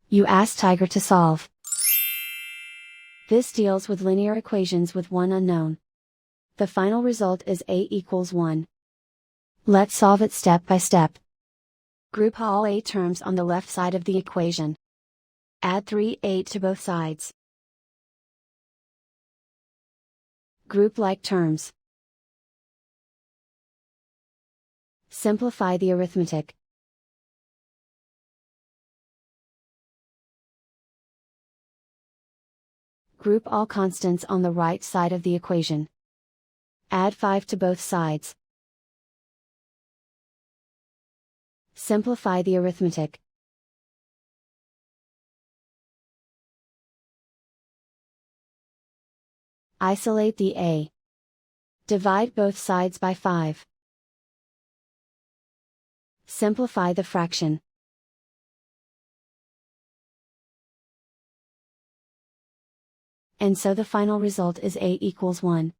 You ask Tiger to solve. This deals with linear equations with one unknown. The final result is a equals 1. Let's solve it step by step. Group all a terms on the left side of the equation. Add 3a to both sides. Group like terms. Simplify the arithmetic. Group all constants on the right side of the equation. Add 5 to both sides. Simplify the arithmetic. Isolate the a. Divide both sides by 5. Simplify the fraction. And so the final result is a equals 1.